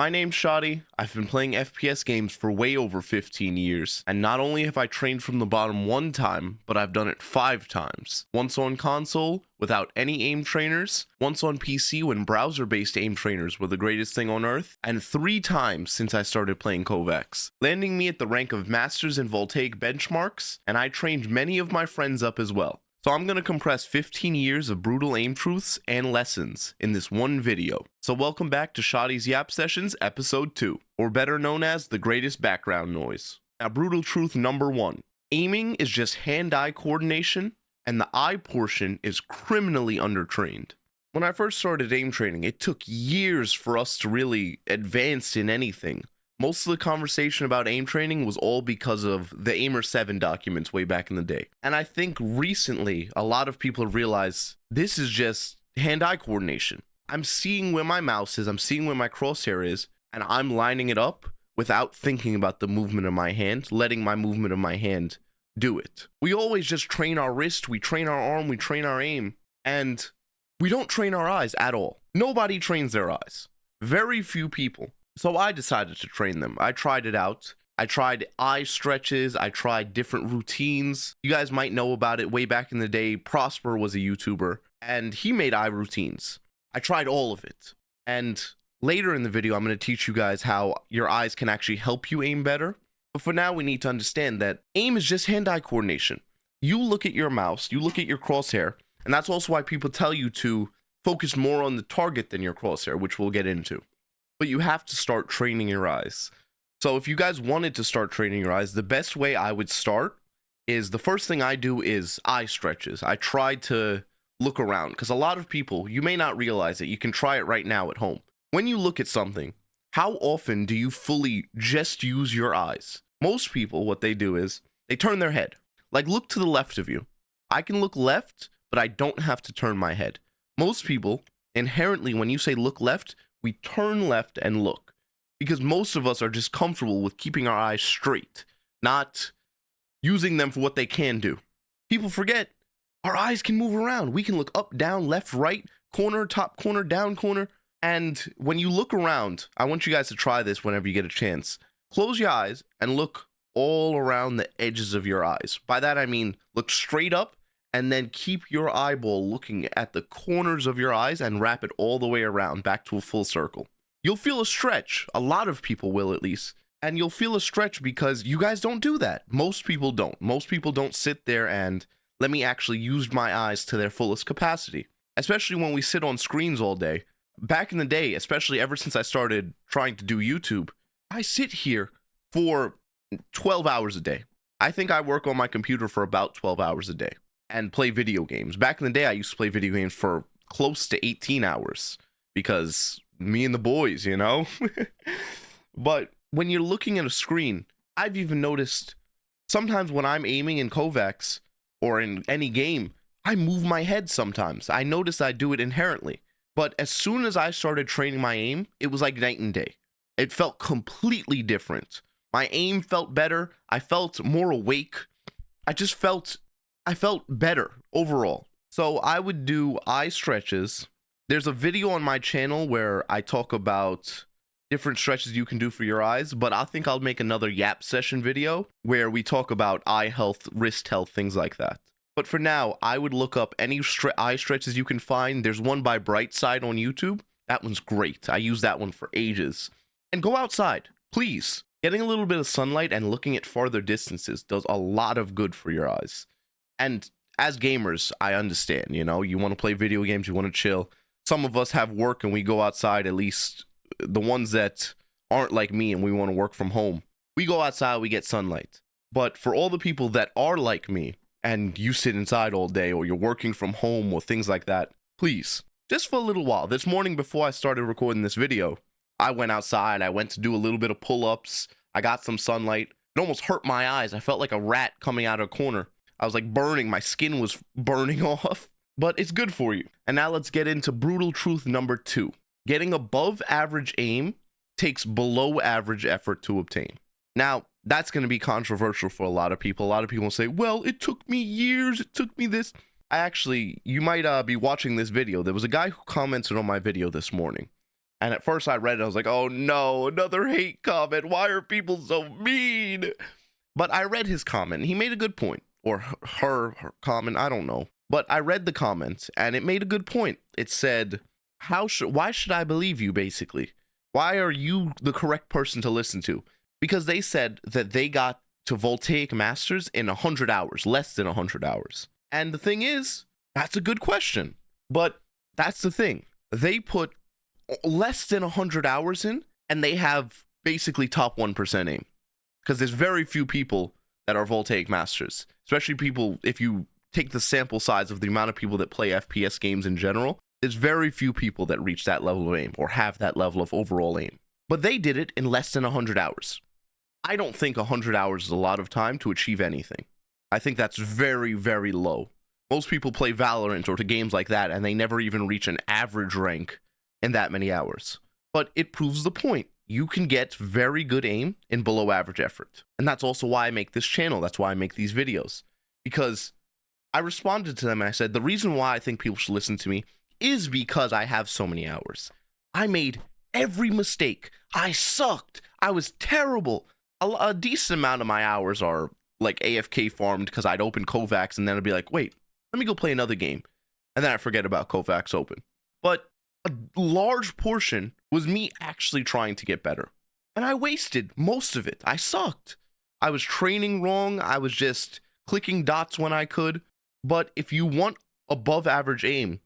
My name's Shoddy. I've been playing FPS games for way over 15 years, and not only have I trained from the bottom one time, but I've done it 5 times. Once on console, without any aim trainers, once on PC when browser-based aim trainers were the greatest thing on earth, and 3 times since I started playing KovaaKs, landing me at the rank of Masters in Voltaic benchmarks, and I trained many of my friends up as well. So I'm going to compress 15 years of brutal aim truths and lessons in this one video. So welcome back to Shoddy's Yap Sessions episode 2, or better known as the greatest background noise. Now, brutal truth number 1. Aiming is just hand-eye coordination, and the eye portion is criminally undertrained. When I first started aim training, it took years for us to really advance in anything. Most of the conversation about aim training was all because of the Aimer 7 documents way back in the day. And I think recently, a lot of people have realized this is just hand-eye coordination. I'm seeing where my mouse is, I'm seeing where my crosshair is, and I'm lining it up without thinking about the movement of my hand, letting my movement of my hand do it. We always just train our wrist, we train our arm, we train our aim, and we don't train our eyes at all. Nobody trains their eyes. Very few people. So I decided to train them. I tried it out. I tried eye stretches. I tried different routines. You guys might know about it way back in the day. Prosper was a YouTuber, and he made eye routines. I tried all of it. And later in the video, I'm going to teach you guys how your eyes can actually help you aim better. But for now, we need to understand that aim is just hand-eye coordination. You look at your mouse, you look at your crosshair, and that's also why people tell you to focus more on the target than your crosshair, which we'll get into. But you have to start training your eyes. So if you guys wanted to start training your eyes, the best way I would start is the first thing I do is eye stretches. I try to look around because a lot of people, you may not realize it. You can try it right now at home. When you look at something, how often do you fully just use your eyes? Most people, what they do is they turn their head. Like, look to the left of you. I can look left, but I don't have to turn my head. Most people, inherently, when you say look left, we turn left and look, because most of us are just comfortable with keeping our eyes straight, not using them for what they can do. People forget our eyes can move around. We can look up, down, left, right, corner, top corner, down corner. And when you look around, I want you guys to try this whenever you get a chance. Close your eyes and look all around the edges of your eyes. By that, I mean, look straight up and then keep your eyeball looking at the corners of your eyes and wrap it all the way around back to a full circle. You'll feel a stretch. A lot of people will, at least. And you'll feel a stretch because you guys don't do that. Most people don't. Most people don't sit there and let me actually use my eyes to their fullest capacity. Especially when we sit on screens all day. Back in the day, especially ever since I started trying to do YouTube, I sit here for 12 hours a day. I think I work on my computer for about 12 hours a day. And play video games. Back in the day, I used to play video games for close to 18 hours because me and the boys, you know? But when you're looking at a screen, I've even noticed sometimes when I'm aiming in KovaaKs or in any game, I move my head sometimes. I notice I do it inherently. But as soon as I started training my aim, it was like night and day. It felt completely different. My aim felt better. I felt more awake. I felt better overall. So I would do eye stretches. There's a video on my channel where I talk about different stretches you can do for your eyes, but I think I'll make another Yap session video where we talk about eye health, wrist health, things like that. But for now, I would look up any eye stretches you can find. There's one by Brightside on YouTube. That one's great. I use that one for ages. And go outside, please. Getting a little bit of sunlight and looking at farther distances does a lot of good for your eyes. And as gamers, I understand, you know, you want to play video games, you want to chill. Some of us have work and we go outside, at least the ones that aren't like me and we want to work from home. We go outside, we get sunlight. But for all the people that are like me and you sit inside all day or you're working from home or things like that, please, just for a little while. This morning before I started recording this video, I went outside, I went to do a little bit of pull-ups, I got some sunlight. It almost hurt my eyes. I felt like a rat coming out of a corner. I was like burning, my skin was burning off, but it's good for you. And now let's get into brutal truth number 2. Getting above average aim takes below average effort to obtain. Now, that's going to be controversial for a lot of people. A lot of people will say, well, it took me years, it took me this. You might be watching this video. There was a guy who commented on my video this morning, And at first I read it, I was like, oh no, another hate comment. Why are people so mean? But I read his comment, and he made a good point. Or her comment, I don't know. But I read the comment, and it made a good point. It said, why should I believe you, basically? Why are you the correct person to listen to? Because they said that they got to Voltaic Masters in 100 hours, less than 100 hours. And the thing is, that's a good question. But that's the thing. They put less than 100 hours in, and they have basically top 1% aim. Because there's very few people that are Voltaic Masters. Especially people, if you take the sample size of the amount of people that play FPS games in general, there's very few people that reach that level of aim or have that level of overall aim. But they did it in less than 100 hours. I don't think 100 hours is a lot of time to achieve anything. I think that's very, very low. Most people play Valorant or to games like that, and they never even reach an average rank in that many hours. But it proves the point. You can get very good aim in below average effort. And that's also why I make this channel. That's why I make these videos. Because I responded to them and I said, the reason why I think people should listen to me is because I have so many hours. I made every mistake. I sucked. I was terrible. A decent amount of my hours are like AFK farmed because I'd open KovaaKs and then I'd be like, wait, let me go play another game. And then I forget about KovaaKs open. But a large portion was me actually trying to get better. And I wasted most of it. I sucked. I was training wrong. I was just clicking dots when I could. But if you want above average aim,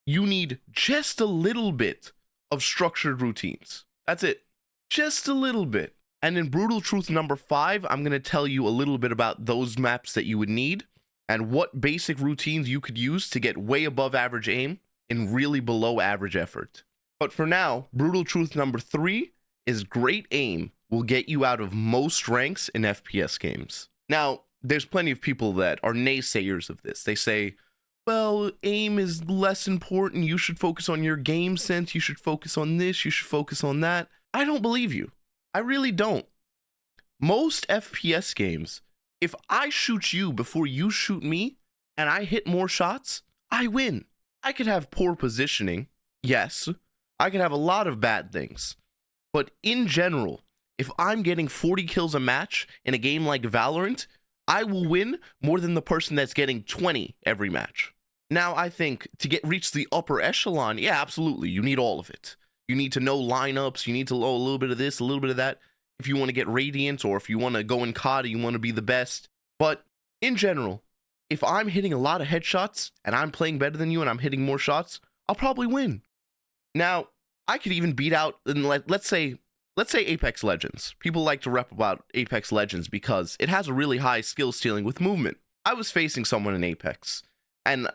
you need just a little bit of structured routines. That's it. Just a little bit. And in Brutal Truth number 5, I'm going to tell you a little bit about those maps that you would need and what basic routines you could use to get way above average aim in really below average effort. But for now, Brutal Truth number 3 is great aim will get you out of most ranks in FPS games. Now, there's plenty of people that are naysayers of this. They say, well, aim is less important. You should focus on your game sense. You should focus on this. You should focus on that. I don't believe you. I really don't. Most FPS games, if I shoot you before you shoot me and I hit more shots, I win. I could have poor positioning. Yes. I could have a lot of bad things. But in general, if I'm getting 40 kills a match in a game like Valorant, I will win more than the person that's getting 20 every match. Now, I think to reach the upper echelon, yeah, absolutely. You need all of it. You need to know lineups. You need to know a little bit of this, a little bit of that. If you want to get Radiant or if you want to go in COD, you want to be the best. But in general, if I'm hitting a lot of headshots and I'm playing better than you and I'm hitting more shots, I'll probably win. Now, I could even beat out, let's say Apex Legends. People like to rep about Apex Legends because it has a really high skill ceiling with movement. I was facing someone in Apex, and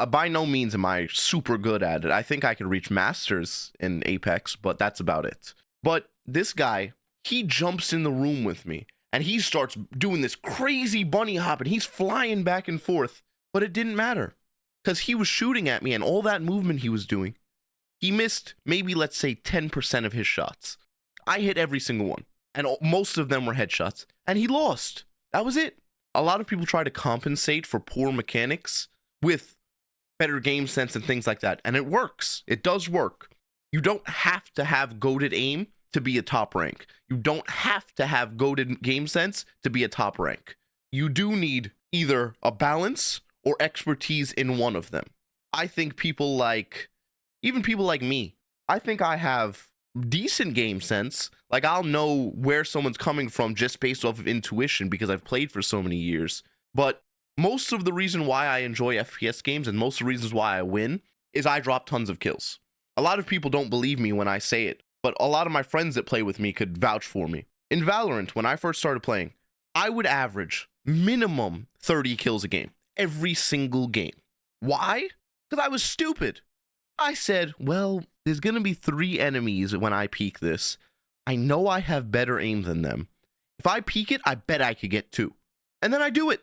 by no means am I super good at it. I think I could reach Masters in Apex, but that's about it. But this guy, he jumps in the room with me, and he starts doing this crazy bunny hop, and he's flying back and forth, but it didn't matter, because he was shooting at me, and all that movement he was doing, he missed maybe, let's say, 10% of his shots. I hit every single one, and most of them were headshots, and he lost. That was it. A lot of people try to compensate for poor mechanics with better game sense and things like that, and it works. It does work. You don't have to have goated aim to be a top rank. You don't have to have goated game sense to be a top rank. You do need either a balance or expertise in one of them. I think even people like me, I think I have decent game sense. Like, I'll know where someone's coming from just based off of intuition because I've played for so many years. But most of the reason why I enjoy FPS games and most of the reasons why I win is I drop tons of kills. A lot of people don't believe me when I say it, but a lot of my friends that play with me could vouch for me. In Valorant, when I first started playing, I would average minimum 30 kills a game, every single game. Why? Because I was stupid. I said, well, there's going to be 3 enemies when I peek this. I know I have better aim than them. If I peek it, I bet I could get 2. And then I do it.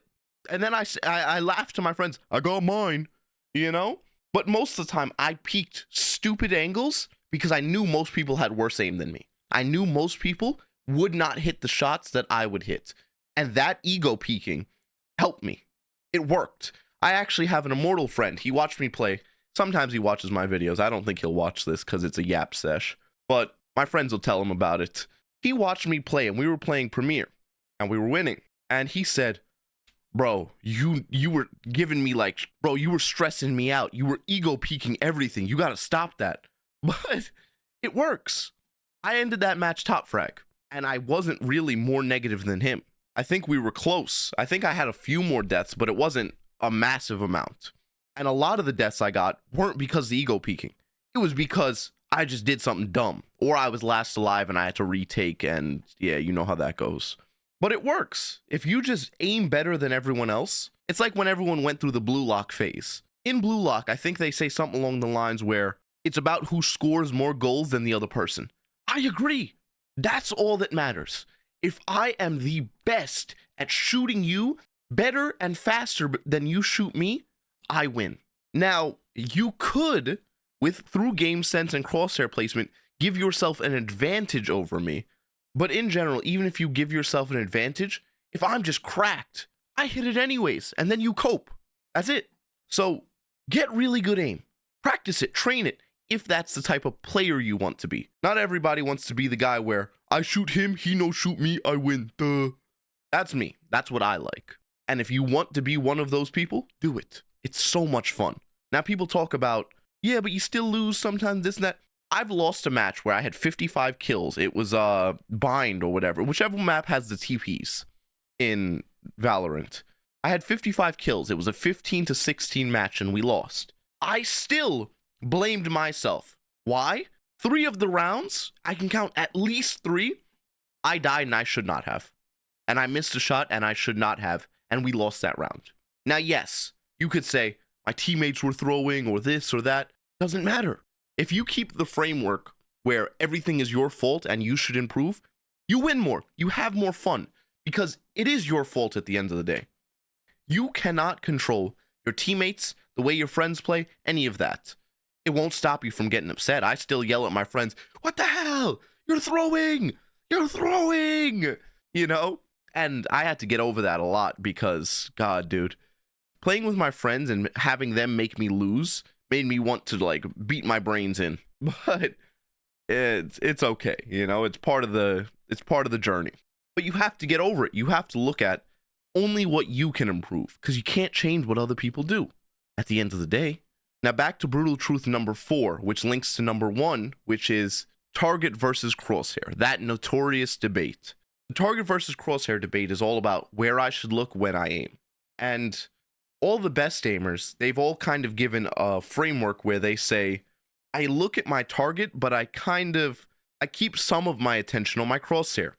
And then I laugh to my friends, I got mine, you know? But most of the time, I peeked stupid angles because I knew most people had worse aim than me. I knew most people would not hit the shots that I would hit. And that ego peeking helped me. It worked. I actually have an immortal friend. He watched me play. Sometimes he watches my videos. I don't think he'll watch this because it's a yap sesh. but my friends will tell him about it. He watched me play, and we were playing Premiere, and we were winning. And he said, bro, you were giving me like, bro, you were stressing me out. You were ego peaking everything. You got to stop that. But it works. I ended that match top frag, and I wasn't really more negative than him. I think we were close. I think I had a few more deaths, but it wasn't a massive amount. And a lot of the deaths I got weren't because of the ego peaking. It was because I just did something dumb, or I was last alive and I had to retake, and yeah, you know how that goes. But it works. If you just aim better than everyone else, it's like when everyone went through the blue lock phase. In blue lock, I think they say something along the lines where it's about who scores more goals than the other person. I agree. That's all that matters. If I am the best at shooting you better and faster than you shoot me, I win. Now, you could, through game sense and crosshair placement, give yourself an advantage over me. But in general, even if you give yourself an advantage, if I'm just cracked, I hit it anyways, and then you cope. That's it. So get really good aim. Practice it, train it, if that's the type of player you want to be. Not everybody wants to be the guy where I shoot him, he no shoot me, I win. Duh. That's me. That's what I like. And if you want to be one of those people, do it. It's so much fun. Now people talk about, yeah, but you still lose sometimes, this and that. I've lost a match where I had 55 kills. It was Bind or whatever, whichever map has the TPs in Valorant. I had 55 kills. It was a 15-16 match and we lost. I still blamed myself. Why? 3 of the rounds, I can count at least 3, I died and I should not have. And I missed a shot and I should not have. And we lost that round. Now, yes, you could say my teammates were throwing or this or that. Doesn't matter. If you keep the framework where everything is your fault and you should improve, you win more. You have more fun because it is your fault at the end of the day. You cannot control your teammates, the way your friends play, any of that. It won't stop you from getting upset. I still yell at my friends, what the hell? You're throwing! You're throwing! You know? And I had to get over that a lot because, God, dude, playing with my friends and having them make me lose made me want to like beat my brains in. But it's okay, you know, it's part of the journey. But you have to get over it. You have to look at only what you can improve because you can't change what other people do at the end of the day. Now back to brutal truth number 4, which links to number 1, which is target versus crosshair, that notorious debate. The target versus crosshair debate is all about where I should look when I aim. And all the best aimers, they've all kind of given a framework where they say, I look at my target, but I keep some of my attention on my crosshair.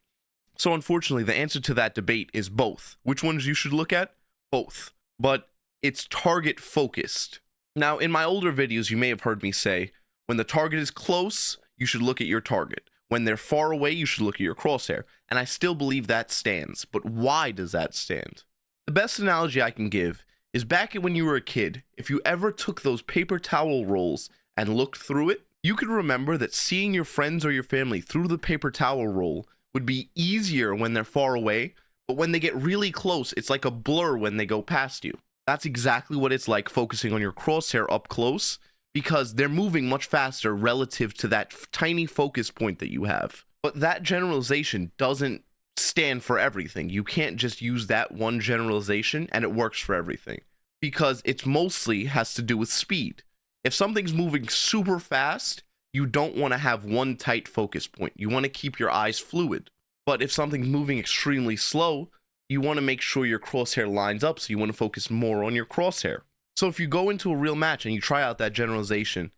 So unfortunately, the answer to that debate is both. Which ones you should look at? Both. But it's target focused. Now, in my older videos, you may have heard me say, when the target is close, you should look at your target. When they're far away, you should look at your crosshair. And I still believe that stands. But why does that stand? The best analogy I can give is back when you were a kid, if you ever took those paper towel rolls and looked through it, you could remember that seeing your friends or your family through the paper towel roll would be easier when they're far away, but when they get really close, it's like a blur when they go past you. That's exactly what it's like focusing on your crosshair up close, because they're moving much faster relative to that tiny focus point that you have. But that generalization doesn't stand for everything. You can't just use that one generalization and it works for everything, because it's mostly has to do with speed. If something's moving super fast, you don't want to have one tight focus point. You want to keep your eyes fluid. But if something's moving extremely slow, you want to make sure your crosshair lines up, so you want to focus more on your crosshair. So if you go into a real match and you try out that generalization,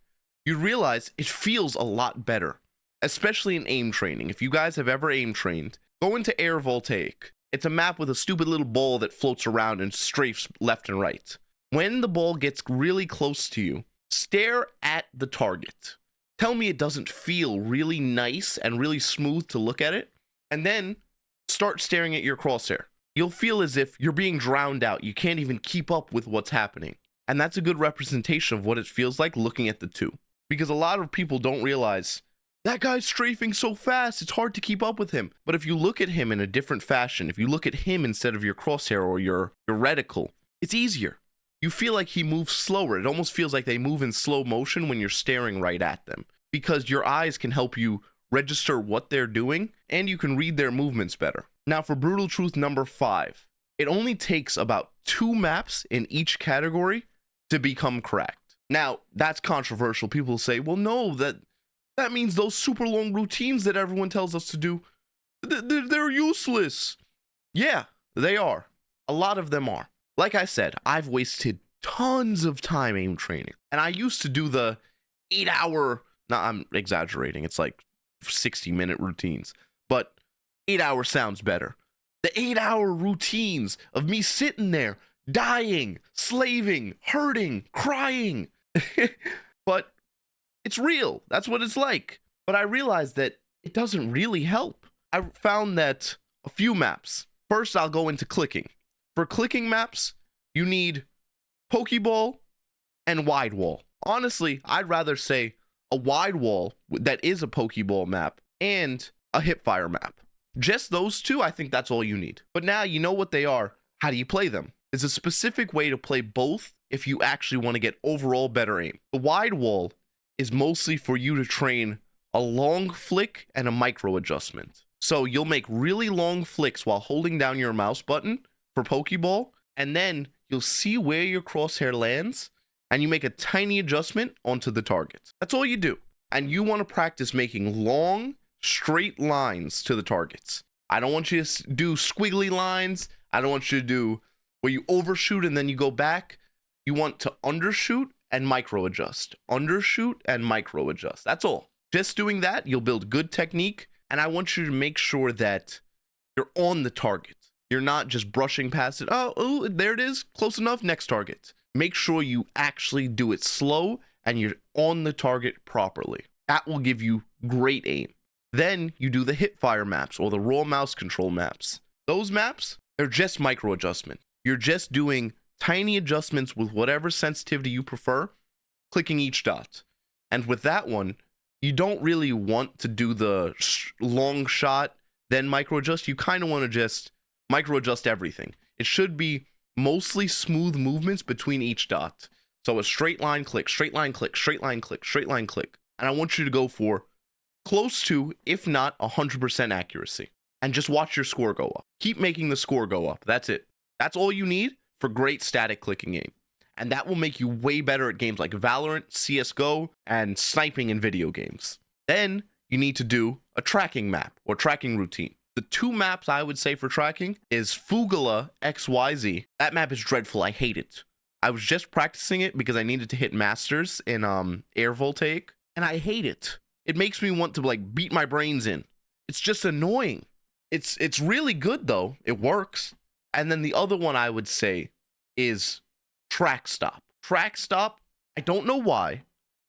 you realize it feels a lot better, especially in aim training. If you guys have ever aim trained, go into Air Voltaic. It's a map with a stupid little ball that floats around and strafes left and right. When the ball gets really close to you, stare at the target. Tell me it doesn't feel really nice and really smooth to look at it, and then start staring at your crosshair. You'll feel as if you're being drowned out. You can't even keep up with what's happening. And that's a good representation of what it feels like looking at the two. Because a lot of people don't realize, that guy's strafing so fast, it's hard to keep up with him. But if you look at him in a different fashion, if you look at him instead of your crosshair or your reticle, it's easier. You feel like he moves slower. It almost feels like they move in slow motion when you're staring right at them. because your eyes can help you register what they're doing and you can read their movements better. Now for brutal truth number 5, it only takes about 2 maps in each category to become cracked. Now that's controversial. People say, well, no, that means those super long routines that everyone tells us to do, they're useless. Yeah, they are. A lot of them are. Like I said, I've wasted tons of time aim training. And I used to do the 8-hour, no, I'm exaggerating, it's like 60-minute routines, but 8 hours sounds better. The 8-hour routines of me sitting there, dying, slaving, hurting, crying. But it's real. That's what it's like. But I realized that it doesn't really help. I found that a few maps. First, I'll go into clicking. For clicking maps, you need Pokeball and wide wall. Honestly, I'd rather say a wide wall that is a Pokeball map and a hipfire map. Just those two, I think that's all you need. But now you know what they are. How do you play them? There's a specific way to play both if you actually want to get overall better aim. The wide wall is mostly for you to train a long flick and a micro adjustment. So you'll make really long flicks while holding down your mouse button for Pokeball, and then you'll see where your crosshair lands, and you make a tiny adjustment onto the target. That's all you do. And you want to practice making long, straight lines to the targets. I don't want you to do squiggly lines. I don't want you to do where you overshoot and then you go back. You want to undershoot and micro adjust. Undershoot and micro adjust. That's all. Just doing that, you'll build good technique. And I want you to make sure that you're on the target. You're not just brushing past it. Oh, there it is. Close enough. Next target. Make sure you actually do it slow and you're on the target properly. That will give you great aim. Then you do the hipfire maps or the raw mouse control maps. Those maps, they're just micro adjustment. You're just doing tiny adjustments with whatever sensitivity you prefer, clicking each dot. And with that one, you don't really want to do the long shot, then micro adjust. You kind of want to just micro adjust everything. It should be mostly smooth movements between each dot. So a straight line click, straight line click, straight line click, straight line click. And I want you to go for close to, if not 100% accuracy. And just watch your score go up. Keep making the score go up. That's it. That's all you need for great static clicking aim. And that will make you way better at games like Valorant, CSGO, and sniping in video games. Then you need to do a tracking map or tracking routine. The 2 maps I would say for tracking is Fugala XYZ. That map is dreadful. I hate it. I was just practicing it because I needed to hit masters in air voltaic, and I hate it. It makes me want to like beat my brains in. It's just annoying. It's really good though. It works. And then the other one I would say is track stop. Track stop, I don't know why.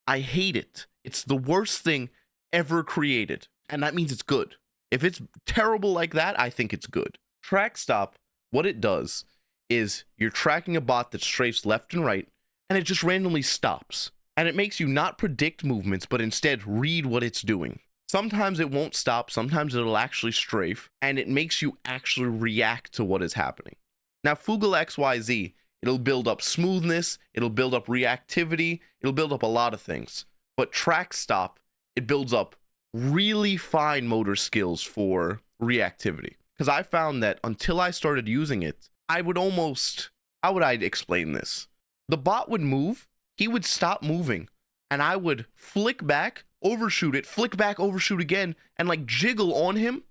I hate it. It's the worst thing ever created. And that means it's good. If it's terrible like that, I think it's good. Track stop, what it does is you're tracking a bot that strafes left and right, and it just randomly stops. And it makes you not predict movements, but instead read what it's doing. Sometimes it won't stop, sometimes it'll actually strafe, and it makes you actually react to what is happening. Now, Fugala XYZ, it'll build up smoothness, it'll build up reactivity, it'll build up a lot of things. But track stop, it builds up really fine motor skills for reactivity. Because I found that until I started using it, I would almost, how would I explain this? The bot would move, he would stop moving, and I would flick back, overshoot it, flick back, overshoot again, and like jiggle on him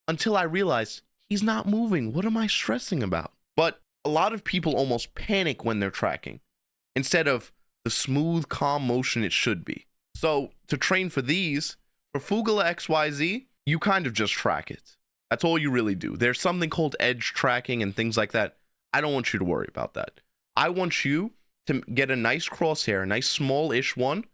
until I realized he's not moving. What am I stressing about? But a lot of people almost panic when they're tracking instead of the smooth, calm motion it should be. So to train for these, for Fugala XYZ, you kind of just track it. That's all you really do. There's something called edge tracking and things like that. I don't want you to worry about that. I want you to get a nice crosshair, a nice small-ish one,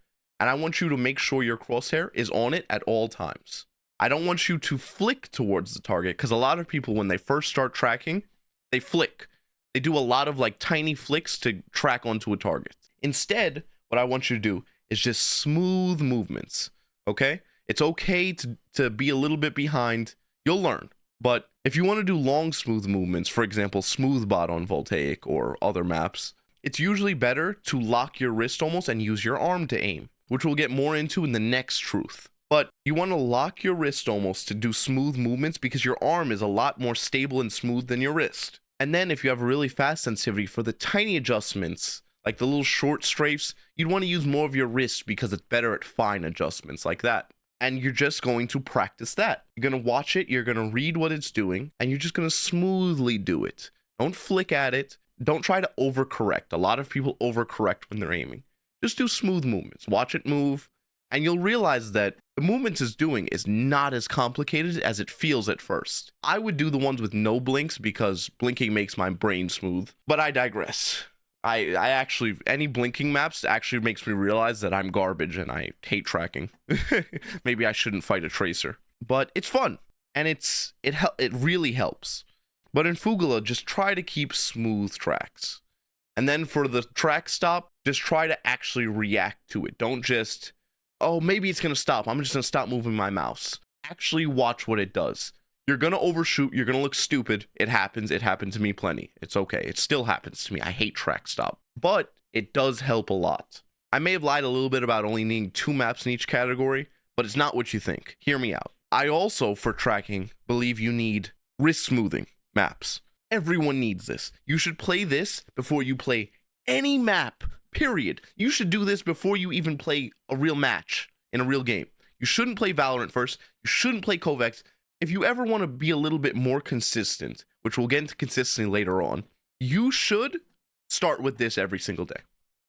and I want you to make sure your crosshair is on it at all times. I don't want you to flick towards the target, because a lot of people, when they first start tracking, they flick. They do a lot of like tiny flicks to track onto a target. Instead, what I want you to do is just smooth movements, okay? It's okay to be a little bit behind. You'll learn. But if you want to do long, smooth movements, for example, smooth bot on Voltaic or other maps, it's usually better to lock your wrist almost and use your arm to aim. which we'll get more into in the next truth. But you want to lock your wrist almost to do smooth movements because your arm is a lot more stable and smooth than your wrist. And then if you have a really fast sensitivity for the tiny adjustments, like the little short strafes, you'd want to use more of your wrist because it's better at fine adjustments like that. And you're just going to practice that. You're going to watch it, you're going to read what it's doing, and you're just going to smoothly do it. Don't flick at it. Don't try to overcorrect. A lot of people overcorrect when they're aiming. Just do smooth movements. Watch it move, and you'll realize that the movements it's doing is not as complicated as it feels at first. I would do the ones with no blinks because blinking makes my brain smooth, but I digress. I actually, any blinking maps actually makes me realize that I'm garbage and I hate tracking. Maybe I shouldn't fight a tracer, but it's fun and it really helps. But in Fugala, just try to keep smooth tracks. And then for the track stop, just try to actually react to it. Don't just, oh, maybe it's going to stop. I'm just going to stop moving my mouse. Actually watch what it does. You're going to overshoot. You're going to look stupid. It happens. It happened to me plenty. It's okay. It still happens to me. I hate track stop. But it does help a lot. I may have lied a little bit about only needing 2 maps in each category, but it's not what you think. Hear me out. I also, for tracking, believe you need wrist smoothing maps. Everyone needs this. You should play this before you play any map, period. You should do this before you even play a real match in a real game. You shouldn't play Valorant first. You shouldn't play KovaaKs. If you ever want to be a little bit more consistent, which we'll get into consistency later on, you should start with this every single day.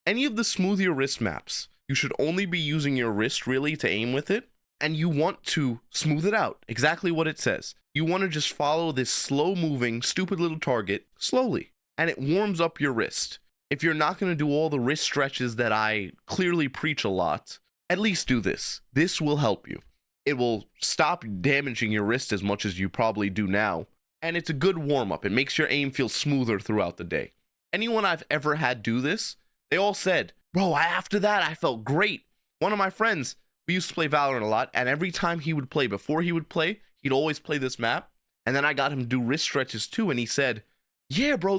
Any of the smooth your wrist maps, you should only be using your wrist really to aim with it, and you want to smooth it out, exactly what it says. You want to just follow this slow moving, stupid little target slowly, and it warms up your wrist. If you're not going to do all the wrist stretches that I clearly preach a lot, at least do this. This will help you. It will stop damaging your wrist as much as you probably do now. And it's a good warm-up. It makes your aim feel smoother throughout the day. Anyone I've ever had do this, they all said, bro, after that, I felt great. One of my friends, we used to play Valorant a lot, and every time he would play, before he would play, he'd always play this map. And then I got him to do wrist stretches too, and he said, yeah, bro,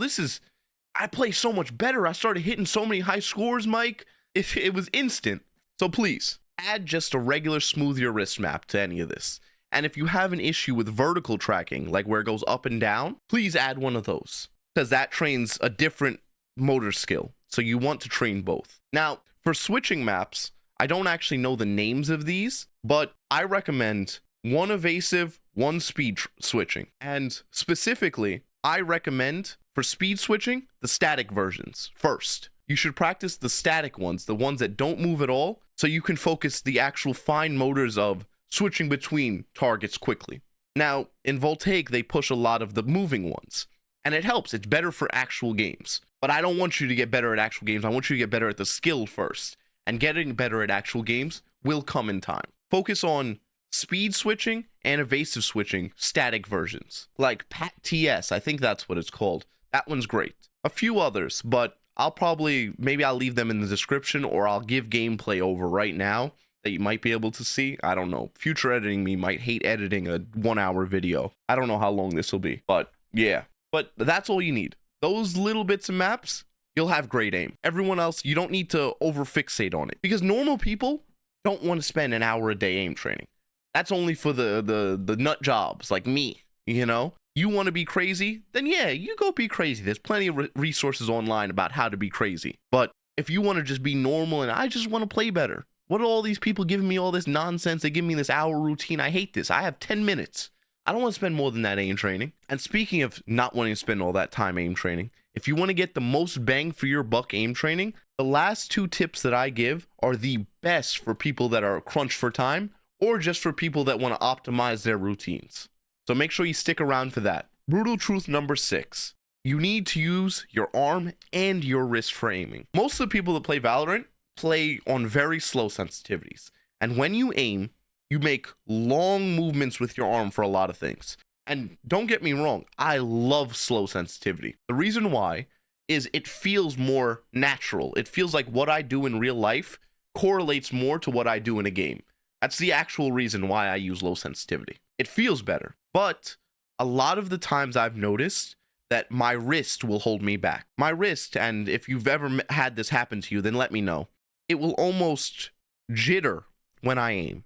I play so much better. I started hitting so many high scores, Mike. It was instant. So please, add just a regular smooth your wrist map to any of this. And if you have an issue with vertical tracking, like where it goes up and down, please add one of those, because that trains a different motor skill. So you want to train both. Now, for switching maps, I don't actually know the names of these, but I recommend 1 evasive, 1 speed switching. And specifically, I recommend for speed switching, the static versions first. You should practice the static ones, the ones that don't move at all, so you can focus the actual fine motors of switching between targets quickly. Now, in Voltaic, they push a lot of the moving ones, and it helps. It's better for actual games. But I don't want you to get better at actual games. I want you to get better at the skill first, and getting better at actual games will come in time. Focus on speed switching and evasive switching static versions, like Pat TS, I think that's what it's called. That one's great. A few others, but maybe I'll leave them in the description, or I'll give gameplay over right now that you might be able to see. I don't know. Future editing me might hate editing a 1-hour video. I don't know how long this will be, but yeah. But that's all you need. Those little bits of maps, you'll have great aim. Everyone else, you don't need to over fixate on it, because normal people don't want to spend an hour a day aim training. That's only for the nut jobs like me, you know? You want to be crazy? Then yeah, you go be crazy. There's plenty of resources online about how to be crazy. But if you want to just be normal and I just want to play better, what are all these people giving me all this nonsense? They give me this hour routine. I hate this. I have 10 minutes. I don't want to spend more than that aim training. And speaking of not wanting to spend all that time aim training, if you want to get the most bang for your buck aim training, the last 2 tips that I give are the best for people that are crunched for time, or just for people that want to optimize their routines. So make sure you stick around for that. Brutal truth number 6. You need to use your arm and your wrist for aiming. Most of the people that play Valorant play on very slow sensitivities. And when you aim, you make long movements with your arm for a lot of things. And don't get me wrong, I love slow sensitivity. The reason why is it feels more natural. It feels like what I do in real life correlates more to what I do in a game. That's the actual reason why I use low sensitivity. It feels better. But a lot of the times I've noticed that my wrist will hold me back. My wrist, and if you've ever had this happen to you, then let me know. It will almost jitter when I aim.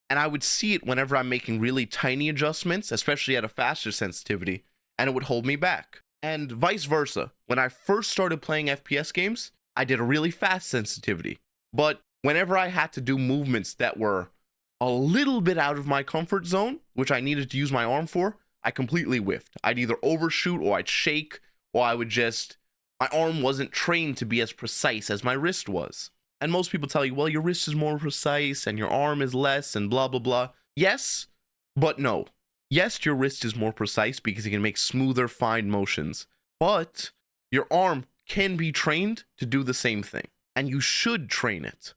And I would see it whenever I'm making really tiny adjustments, especially at a faster sensitivity, and it would hold me back. And vice versa. When I first started playing FPS games, I did a really fast sensitivity. But whenever I had to do movements that were a little bit out of my comfort zone, which I needed to use my arm for, I completely whiffed. I'd either overshoot or I'd shake, or I would just, my arm wasn't trained to be as precise as my wrist was. And most people tell you, well, your wrist is more precise and your arm is less and blah, blah, blah. Yes, but no. Yes, your wrist is more precise because you can make smoother, fine motions. But your arm can be trained to do the same thing. And you should train it.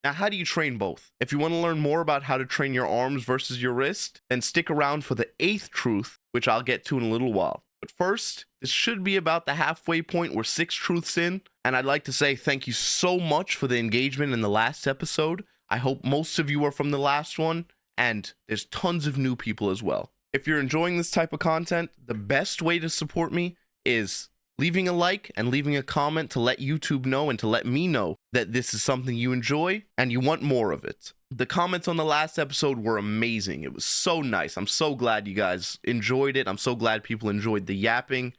Now, how do you train both? If you want to learn more about how to train your arms versus your wrist, then stick around for the 8th truth, which I'll get to in a little while. But first, this should be about the halfway point. We're 6 truths in, and I'd like to say thank you so much for the engagement in the last episode. I hope most of you are from the last one, and there's tons of new people as well. If you're enjoying this type of content, the best way to support me is leaving a like and leaving a comment to let YouTube know and to let me know that this is something you enjoy and you want more of it. The comments on the last episode were amazing. It was so nice. I'm so glad you guys enjoyed it. I'm so glad people enjoyed the yapping.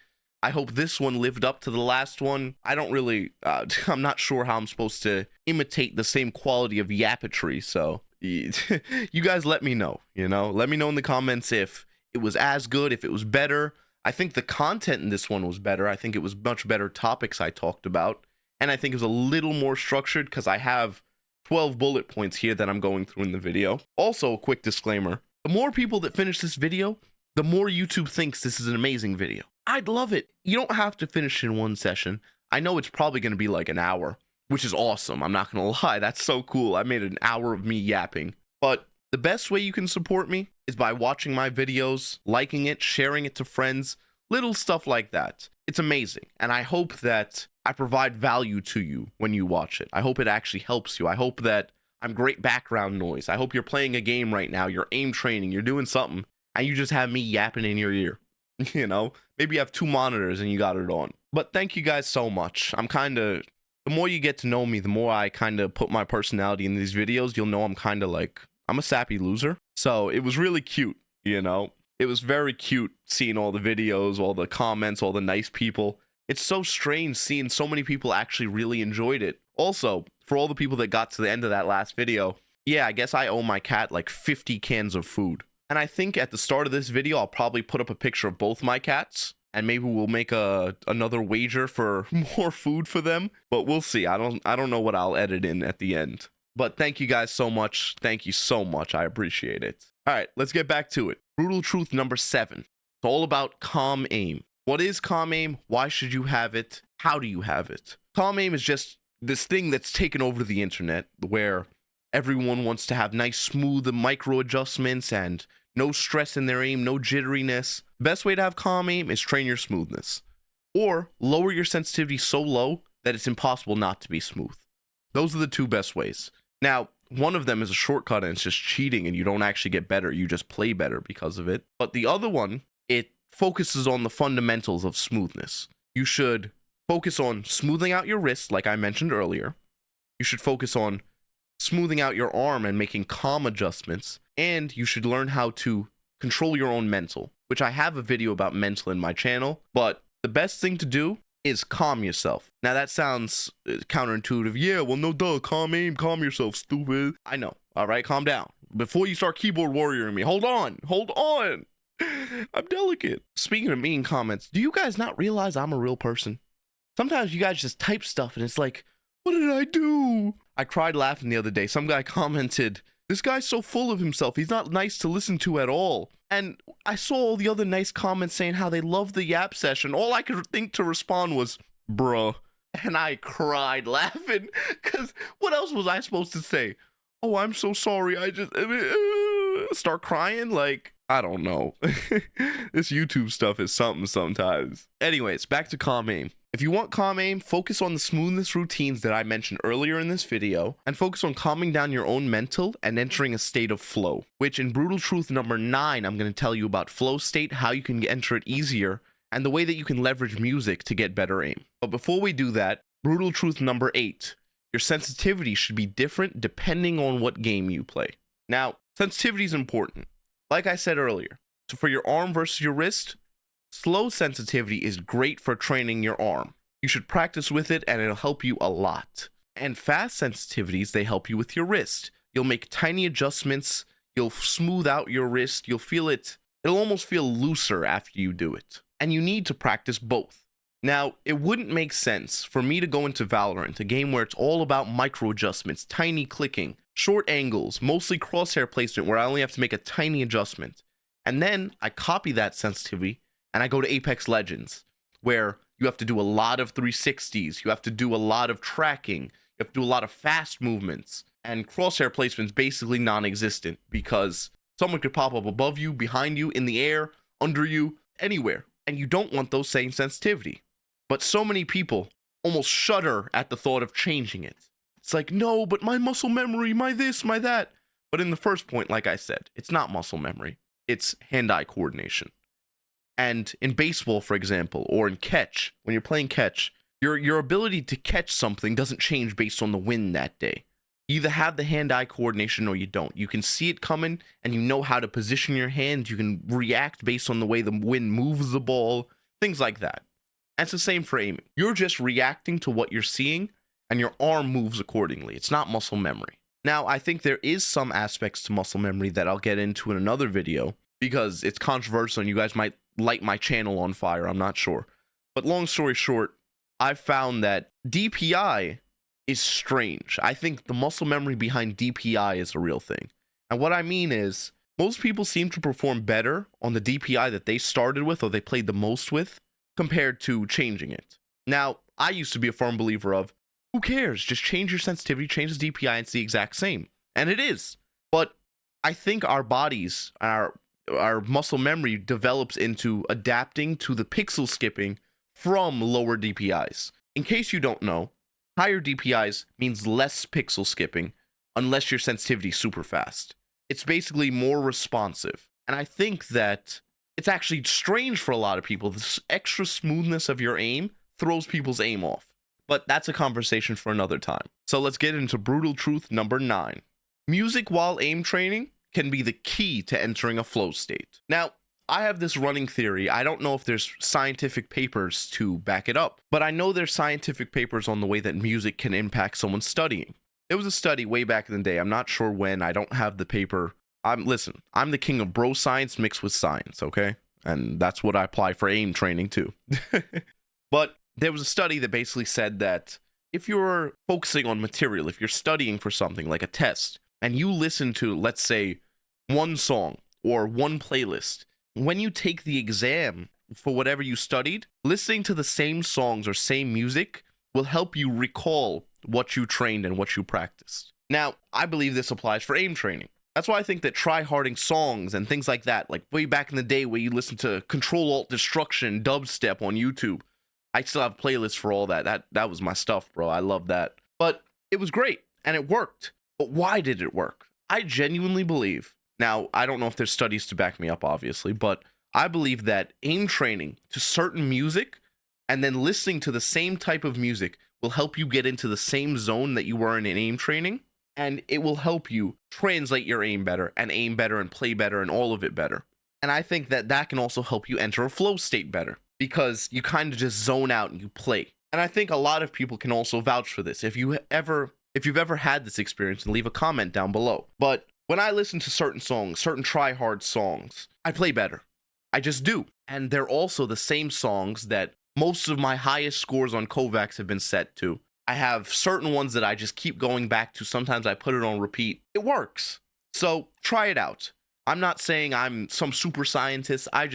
I hope this one lived up to the last one. I don't really, I'm not sure how I'm supposed to imitate the same quality of yappetry, so you guys let me know, Let me know in the comments if it was as good, if it was better. I think the content in this one was better. I think it was much better topics I talked about. And I think it was a little more structured because I have 12 bullet points here that I'm going through in the video. Also, a quick disclaimer. The more people that finish this video, the more YouTube thinks this is an amazing video. I'd love it. You don't have to finish in one session. I know it's probably going to be like an hour, which is awesome. I'm not going to lie. That's so cool. I made an hour of me yapping. But the best way you can support me is by watching my videos, liking it, sharing it to friends, little stuff like that. It's amazing. And I hope that I provide value to you when you watch it. I hope it actually helps you. I hope that I'm great background noise. I hope you're playing a game right now, you're aim training, you're doing something, and you just have me yapping in your ear. Maybe you have 2 monitors and you got it on. But thank you guys so much. The more you get to know me, the more I kind of put my personality in these videos, you'll know I'm a sappy loser. So it was really cute, It was very cute seeing all the videos, all the comments, all the nice people. It's so strange seeing so many people actually really enjoyed it. Also, for all the people that got to the end of that last video, yeah, I guess I owe my cat like 50 cans of food. And I think at the start of this video, I'll probably put up a picture of both my cats. And maybe we'll make another wager for more food for them. But we'll see. I don't know what I'll edit in at the end. But thank you guys so much. Thank you so much. I appreciate it. All right, let's get back to it. Brutal truth number 7. It's all about calm aim. What is calm aim? Why should you have it? How do you have it? Calm aim is just this thing that's taken over the internet where everyone wants to have nice, smooth micro adjustments and no stress in their aim, no jitteriness. The best way to have calm aim is train your smoothness. Or lower your sensitivity so low that it's impossible not to be smooth. Those are the 2 best ways. Now, one of them is a shortcut and it's just cheating and you don't actually get better. You just play better because of it. But the other one, it focuses on the fundamentals of smoothness. You should focus on smoothing out your wrist, like I mentioned earlier. You should focus on smoothing out your arm and making calm adjustments. And you should learn how to control your own mental, which I have a video about mental in my channel. But the best thing to do is calm yourself. Now that sounds counterintuitive. Yeah, well, no duh, calm aim, calm yourself, stupid. I know. All right, calm down. Before you start keyboard warrioring me, hold on. I'm delicate. Speaking of mean comments, do you guys not realize I'm a real person? Sometimes you guys just type stuff and it's like, what did I do? I cried laughing the other day. Some guy commented, this guy's so full of himself. He's not nice to listen to at all. And I saw all the other nice comments saying how they love the yap session. All I could think to respond was, bruh. And I cried laughing because what else was I supposed to say? Oh, I'm so sorry. Start crying? Like, I don't know. This YouTube stuff is something sometimes. Anyways, back to calm aim. If you want calm aim, focus on the smoothness routines that I mentioned earlier in this video, and focus on calming down your own mental and entering a state of flow, which in Brutal Truth number 9, I'm going to tell you about flow state, how you can enter it easier, and the way that you can leverage music to get better aim. But before we do that, Brutal Truth number 8, your sensitivity should be different depending on what game you play. Now, sensitivity is important. Like I said earlier, so for your arm versus your wrist, slow sensitivity is great for training your arm. You should practice with it and it'll help you a lot. And fast sensitivities, they help you with your wrist. You'll make tiny adjustments, you'll smooth out your wrist, you'll feel it, it'll almost feel looser after you do it. And you need to practice both. Now, it wouldn't make sense for me to go into Valorant, a game where it's all about micro adjustments, tiny clicking, short angles, mostly crosshair placement where I only have to make a tiny adjustment. And then I copy that sensitivity and I go to Apex Legends, where you have to do a lot of 360s, you have to do a lot of tracking, you have to do a lot of fast movements, and crosshair placement's basically non-existent because someone could pop up above you, behind you, in the air, under you, anywhere, and you don't want those same sensitivity. But so many people almost shudder at the thought of changing it. It's like, no, but my muscle memory, my this, my that. But in the first point, like I said, it's not muscle memory, it's hand-eye coordination. And in baseball, for example, or in catch, when you're playing catch, your ability to catch something doesn't change based on the wind that day. You either have the hand-eye coordination or you don't. You can see it coming and you know how to position your hands. You can react based on the way the wind moves the ball, things like that. And it's the same for aiming. You're just reacting to what you're seeing and your arm moves accordingly. It's not muscle memory. Now, I think there is some aspects to muscle memory that I'll get into in another video because it's controversial and you guys might light my channel on fire. I'm not sure. But long story short, I've found that DPI is strange. I think the muscle memory behind DPI is a real thing. And what I mean is, most people seem to perform better on the DPI that they started with or they played the most with compared to changing it. Now, I used to be a firm believer of, who cares? Just change your sensitivity, change the DPI, and it's the exact same. And it is. But I think our bodies, our muscle memory develops into adapting to the pixel skipping from lower DPIs. In case you don't know, higher DPIs means less pixel skipping unless your sensitivity is super fast. It's basically more responsive. And I think that it's actually strange for a lot of people. This extra smoothness of your aim throws people's aim off. But that's a conversation for another time. So let's get into brutal truth number 9. Music while aim training can be the key to entering a flow state. Now, I have this running theory. I don't know if there's scientific papers to back it up, but I know there's scientific papers on the way that music can impact someone studying. There was a study way back in the day. I'm not sure when. I don't have the paper. Listen, I'm the king of bro science mixed with science, okay? And that's what I apply for aim training too. But there was a study that basically said that if you're focusing on material, if you're studying for something like a test, and you listen to, let's say, one song or one playlist, when you take the exam for whatever you studied, listening to the same songs or same music will help you recall what you trained and what you practiced. Now, I believe this applies for aim training. That's why I think that try-harding songs and things like that, like way back in the day where you listen to Control-Alt-Destruction dubstep on YouTube, I still have playlists for all that. That was my stuff, bro. I love that. But it was great, and it worked. But why did it work? I genuinely believe, now, I don't know if there's studies to back me up, obviously, but I believe that aim training to certain music and then listening to the same type of music will help you get into the same zone that you were in aim training, and it will help you translate your aim better and play better and all of it better. And I think that that can also help you enter a flow state better because you kind of just zone out and you play. And I think a lot of people can also vouch for this. If you've ever had this experience, leave a comment down below. But when I listen to certain songs, certain try-hard songs, I play better. I just do. And they're also the same songs that most of my highest scores on KovaaKs have been set to. I have certain ones that I just keep going back to. Sometimes I put it on repeat. It works. So try it out. I'm not saying I'm some super scientist. I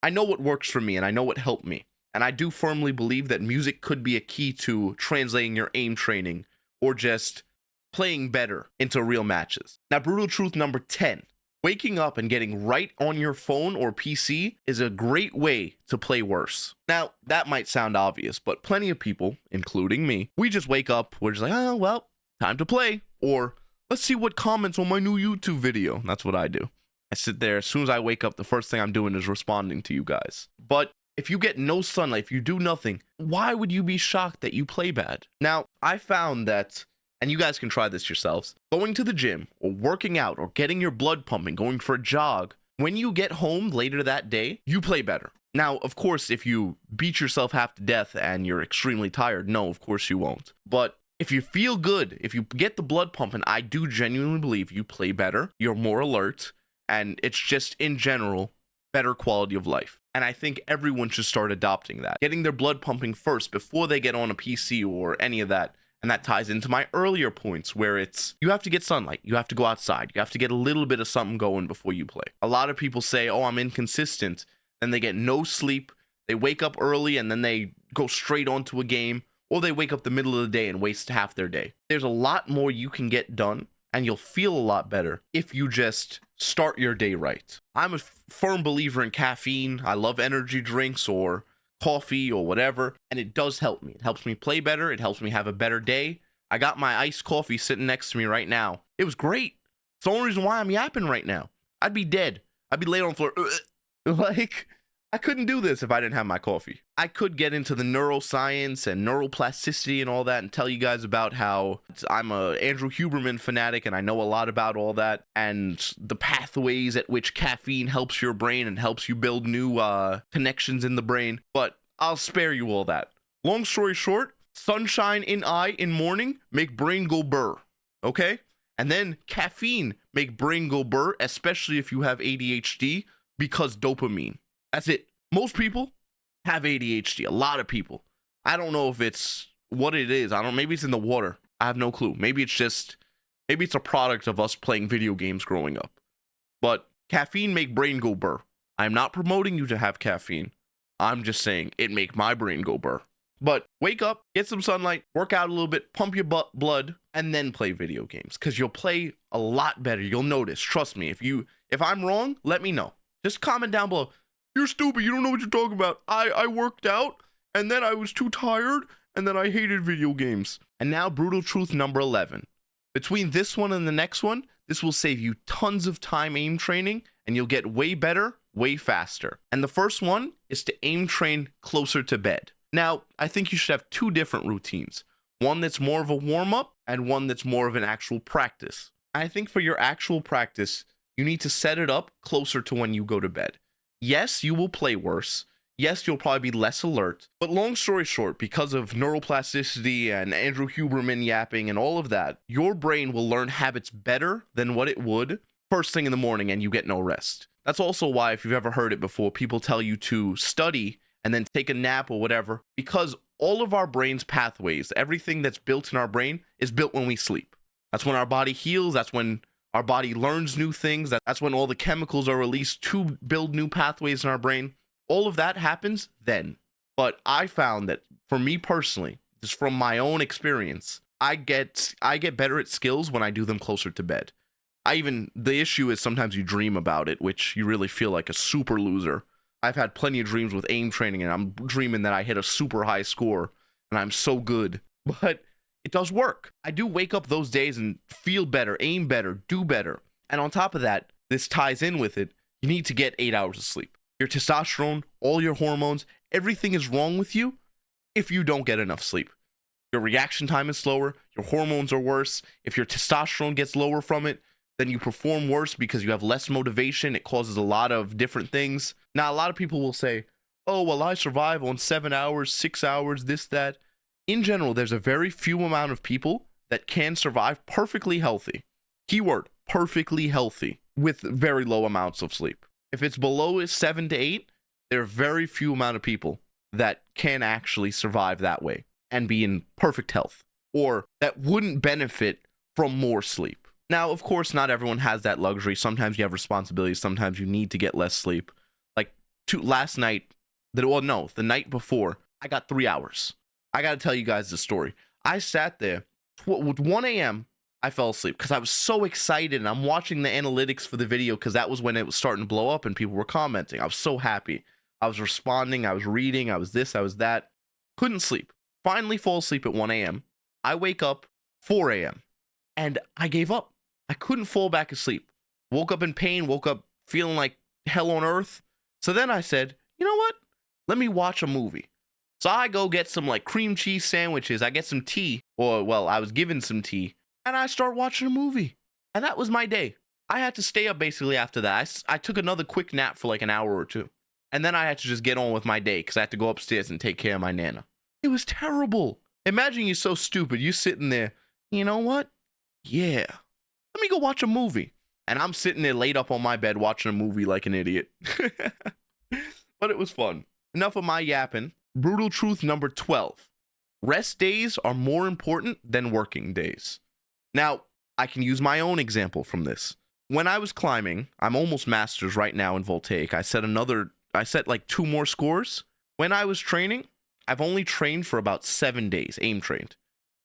know what works for me and I know what helped me. And I do firmly believe that music could be a key to translating your aim training or just playing better into real matches. Now, brutal truth number 10. Waking up and getting right on your phone or PC is a great way to play worse. Now, that might sound obvious, but plenty of people, including me, we just wake up, we're just like, oh, well, time to play. Or, let's see what comments on my new YouTube video. That's what I do. I sit there, as soon as I wake up, the first thing I'm doing is responding to you guys. But if you get no sunlight, if you do nothing, why would you be shocked that you play bad? Now, I found that and you guys can try this yourselves, going to the gym or working out or getting your blood pumping, going for a jog, when you get home later that day, you play better. Now, of course, if you beat yourself half to death and you're extremely tired, no, of course you won't. But if you feel good, if you get the blood pumping, I do genuinely believe you play better, you're more alert, and it's just, in general, better quality of life. And I think everyone should start adopting that. Getting their blood pumping first before they get on a PC or any of that. And that ties into my earlier points where it's, you have to get sunlight, you have to go outside, you have to get a little bit of something going before you play. A lot of people say, oh, I'm inconsistent. Then they get no sleep, they wake up early and then they go straight onto a game, or they wake up the middle of the day and waste half their day. There's a lot more you can get done, and you'll feel a lot better if you just start your day right. I'm a firm believer in caffeine. I love energy drinks or coffee or whatever, and it does help me. It helps me play better. It helps me have a better day. I got my iced coffee sitting next to me right now. It was great. It's the only reason why I'm yapping right now. I'd be dead. I'd be laid on the floor. Like, I couldn't do this if I didn't have my coffee. I could get into the neuroscience and neuroplasticity and all that and tell you guys about how I'm a Andrew Huberman fanatic and I know a lot about all that and the pathways at which caffeine helps your brain and helps you build new connections in the brain, but I'll spare you all that. Long story short, sunshine in eye in morning make brain go burr, okay? And then caffeine make brain go burr, especially if you have ADHD, because dopamine. That's it. Most people have ADHD. A lot of people. I don't know if it's what it is. I don't. Maybe it's in the water. I have no clue. Maybe it's a product of us playing video games growing up. But caffeine make brain go burr. I'm not promoting you to have caffeine. I'm just saying it make my brain go burr. But wake up, get some sunlight, work out a little bit, pump your blood, and then play video games. Because you'll play a lot better. You'll notice. Trust me. If I'm wrong, let me know. Just comment down below. You're stupid. You don't know what you're talking about. I worked out, and then I was too tired, and then I hated video games. And now, brutal truth number 11. Between this one and the next one, this will save you tons of time aim training, and you'll get way better, way faster. And the first one is to aim train closer to bed. Now, I think you should have two different routines. One that's more of a warm-up, and one that's more of an actual practice. I think for your actual practice, you need to set it up closer to when you go to bed. Yes, you will play worse. Yes, you'll probably be less alert. But long story short, because of neuroplasticity and Andrew Huberman yapping and all of that, your brain will learn habits better than what it would first thing in the morning and you get no rest. That's also why, if you've ever heard it before, people tell you to study and then take a nap or whatever, because all of our brain's pathways, everything that's built in our brain is built when we sleep. That's when our body heals. That's when our body learns new things. That's when all the chemicals are released to build new pathways in our brain. All of that happens then. But I found that for me personally, just from my own experience, I get better at skills when I do them closer to bed. The issue is sometimes you dream about it, which you really feel like a super loser. I've had plenty of dreams with aim training and I'm dreaming that I hit a super high score and I'm so good. But it does work. I do wake up those days and feel better, aim better, do better. And on top of that, this ties in with it. You need to get 8 hours of sleep. Your testosterone, all your hormones, everything is wrong with you if you don't get enough sleep. Your reaction time is slower. Your hormones are worse. If your testosterone gets lower from it, then you perform worse because you have less motivation. It causes a lot of different things. Now, a lot of people will say, oh, well, I survive on 7 hours, 6 hours, this, that. In general, there's a very few amount of people that can survive perfectly healthy. Keyword, perfectly healthy, with very low amounts of sleep. If it's below 7 to 8, there are very few amount of people that can actually survive that way and be in perfect health, or that wouldn't benefit from more sleep. Now, of course, not everyone has that luxury. Sometimes you have responsibilities. Sometimes you need to get less sleep. Like last night, the night before, I got 3 hours. I got to tell you guys the story. I sat there with 1 a.m. I fell asleep because I was so excited and I'm watching the analytics for the video because that was when it was starting to blow up and people were commenting. I was so happy. I was responding. I was reading. I was this. I was that. Couldn't sleep. Finally fall asleep at 1 a.m. I wake up 4 a.m. and I gave up. I couldn't fall back asleep. Woke up in pain. Woke up feeling like hell on earth. So then I said, you know what? Let me watch a movie. So I go get some like cream cheese sandwiches. I get some tea, or well, I was given some tea, and I start watching a movie. And that was my day. I had to stay up basically after that. I took another quick nap for like an hour or two. And then I had to just get on with my day because I had to go upstairs and take care of my Nana. It was terrible. Imagine you're so stupid. You're sitting there, you know what? Yeah, let me go watch a movie. And I'm sitting there laid up on my bed watching a movie like an idiot. But it was fun. Enough of my yapping. Brutal truth number 12. Rest days are more important than working days. Now, I can use my own example from this. When I was climbing, I'm almost masters right now in Voltaic. I set like 2 more scores. When I was training, I've only trained for about 7 days, aim trained.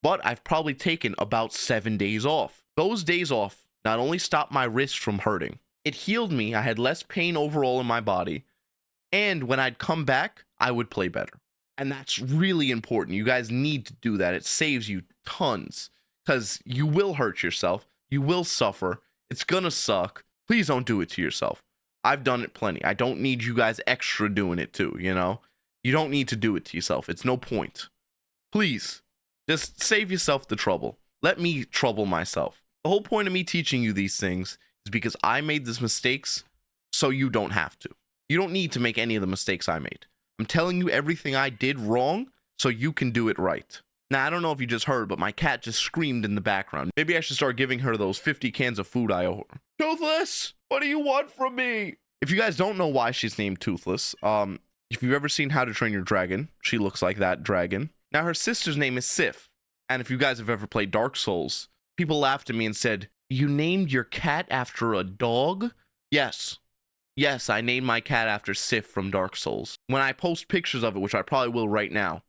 But I've probably taken about 7 days off. Those days off not only stopped my wrist from hurting, it healed me. I had less pain overall in my body. And when I'd come back, I would play better. And that's really important. You guys need to do that. It saves you tons. Because you will hurt yourself. You will suffer. It's gonna suck. Please don't do it to yourself. I've done it plenty. I don't need you guys extra doing it too, you know? You don't need to do it to yourself. It's no point. Please, just save yourself the trouble. Let me trouble myself. The whole point of me teaching you these things is because I made these mistakes so you don't have to. You don't need to make any of the mistakes I made. I'm telling you everything I did wrong so you can do it right. Now, I don't know if you just heard, but my cat just screamed in the background. Maybe I should start giving her those 50 cans of food I owe her. Toothless, what do you want from me? If you guys don't know why she's named Toothless, if you've ever seen How to Train Your Dragon, she looks like that dragon. Now, her sister's name is Sif. And if you guys have ever played Dark Souls, people laughed at me and said, "You named your cat after a dog?" Yes. Yes, I named my cat after Sif from Dark Souls. When I post pictures of it, which I probably will right now,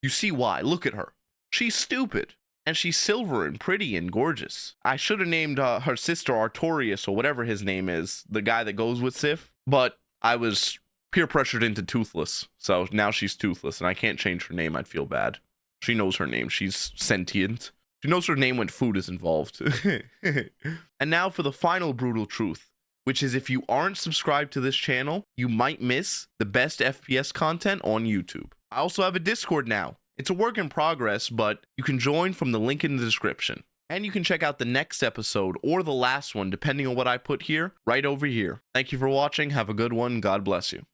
you see why. Look at her. She's stupid. And she's silver and pretty and gorgeous. I should have named her sister Artorias or whatever his name is, the guy that goes with Sif. But I was peer pressured into Toothless. So now she's Toothless and I can't change her name. I'd feel bad. She knows her name. She's sentient. She knows her name when food is involved. And now for the final brutal truth, which is if you aren't subscribed to this channel, you might miss the best FPS content on YouTube. I also have a Discord now. It's a work in progress, but you can join from the link in the description. And you can check out the next episode or the last one, depending on what I put here, right over here. Thank you for watching. Have a good one. God bless you.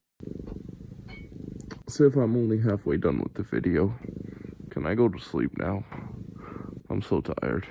So if I'm only halfway done with the video, can I go to sleep now? I'm so tired.